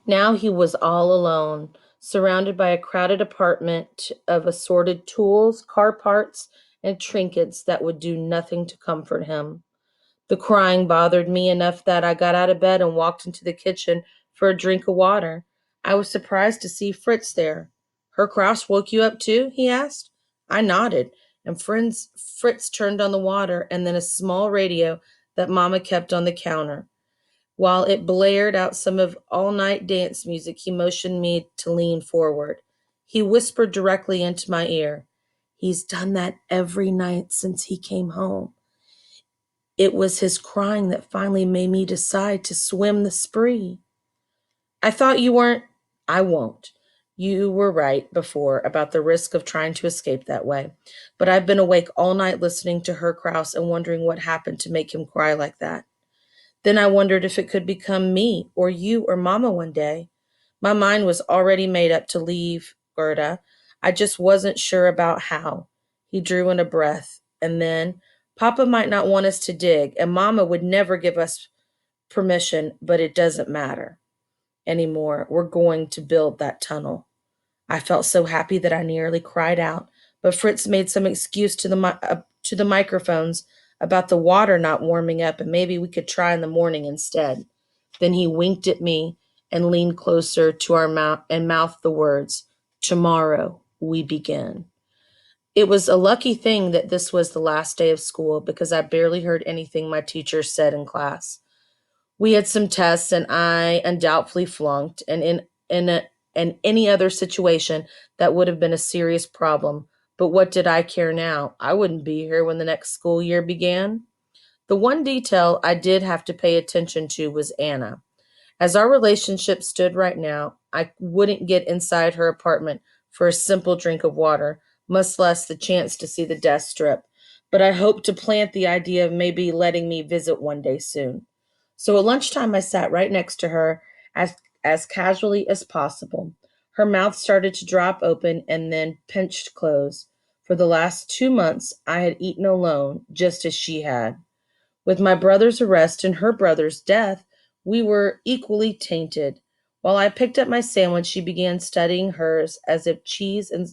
Now he was all alone, surrounded by a crowded apartment of assorted tools, car parts, and trinkets that would do nothing to comfort him. The crying bothered me enough that I got out of bed and walked into the kitchen for a drink of water. I was surprised to see Fritz there. Her cross woke you up too? He asked. I nodded, and Fritz turned on the water and then a small radio that Mama kept on the counter. While it blared out some of all night dance music, he motioned me to lean forward. He whispered directly into my ear, He's done that every night since he came home. It was his crying that finally made me decide to swim the spree. I thought you weren't. I won't. You were right before about the risk of trying to escape that way. But I've been awake all night listening to her crouse and wondering what happened to make him cry like that. Then I wondered if it could become me or you or Mama one day. My mind was already made up to leave Gerda. I just wasn't sure about how. He drew in a breath, and then, Papa might not want us to dig, and Mama would never give us permission, but it doesn't matter anymore. We're going to build that tunnel. I felt so happy that I nearly cried out, but Fritz made some excuse to the microphones about the water not warming up and maybe we could try in the morning instead. Then he winked at me and leaned closer to our mouth and mouthed the words, "Tomorrow we begin." It was a lucky thing that this was the last day of school because I barely heard anything my teacher said in class. We had some tests and I undoubtedly flunked, and in any other situation that would have been a serious problem. But what did I care now? I wouldn't be here when the next school year began. The one detail I did have to pay attention to was Anna. As our relationship stood right now, I wouldn't get inside her apartment for a simple drink of water, much less the chance to see the death strip. But I hoped to plant the idea of maybe letting me visit one day soon. So at lunchtime, I sat right next to her as casually as possible. Her mouth started to drop open and then pinched close. For the last 2 months, I had eaten alone, just as she had. With my brother's arrest and her brother's death, we were equally tainted. While I picked up my sandwich, she began studying hers as if cheese and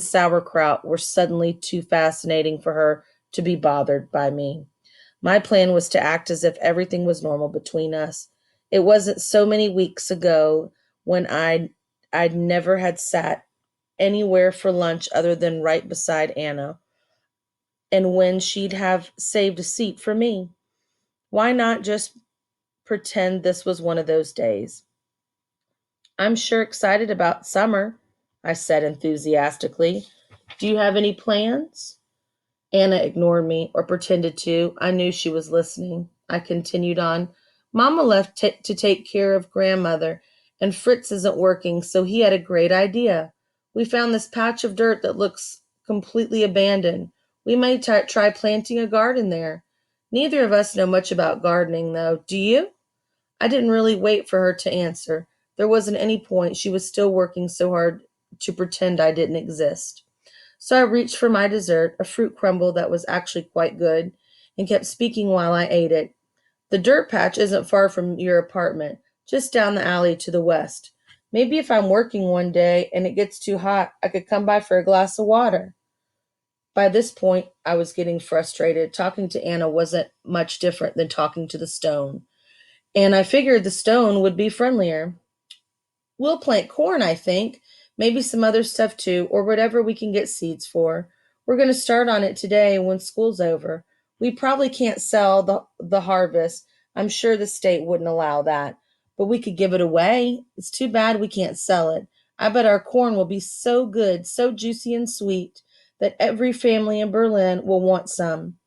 sauerkraut were suddenly too fascinating for her to be bothered by me. My plan was to act as if everything was normal between us. It wasn't so many weeks ago when I'd never had sat anywhere for lunch other than right beside Anna, and when she'd have saved a seat for me. Why not just pretend this was one of those days? I'm sure excited about summer, I said enthusiastically. Do you have any plans? Anna ignored me, or pretended to. I knew she was listening. I continued on. Mama left to take care of grandmother, and Fritz isn't working, so he had a great idea. We found this patch of dirt that looks completely abandoned. We may try planting a garden there. Neither of us know much about gardening, though. Do you? I didn't really wait for her to answer. There wasn't any point. She was still working so hard to pretend I didn't exist. So I reached for my dessert, a fruit crumble that was actually quite good, and kept speaking while I ate it. The dirt patch isn't far from your apartment, just down the alley to the west. Maybe if I'm working one day and it gets too hot, I could come by for a glass of water. By this point, I was getting frustrated. Talking to Anna wasn't much different than talking to the stone, and I figured the stone would be friendlier. We'll plant corn, I think. Maybe some other stuff too, or whatever we can get seeds for. We're going to start on it today when school's over. We probably can't sell the harvest. I'm sure the state wouldn't allow that. But we could give it away. It's too bad we can't sell it. I bet our corn will be so good, so juicy and sweet, that every family in Berlin will want some.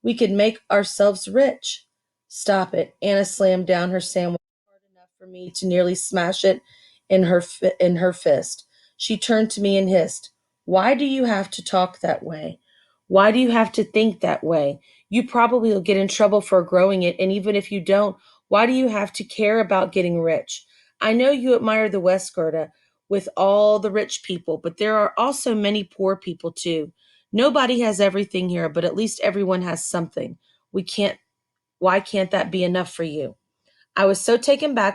We could make ourselves rich. Stop it. Anna slammed down her sandwich hard enough for me to nearly smash it in her fist. She turned to me and hissed, "Why do you have to talk that way? Why do you have to think that way? You probably will get in trouble for growing it, and even if you don't, why do you have to care about getting rich? I know you admire the West, Gerda, with all the rich people, but there are also many poor people too. Nobody has everything here, but at least everyone has something. We can't Why can't that be enough for you?" I was so taken back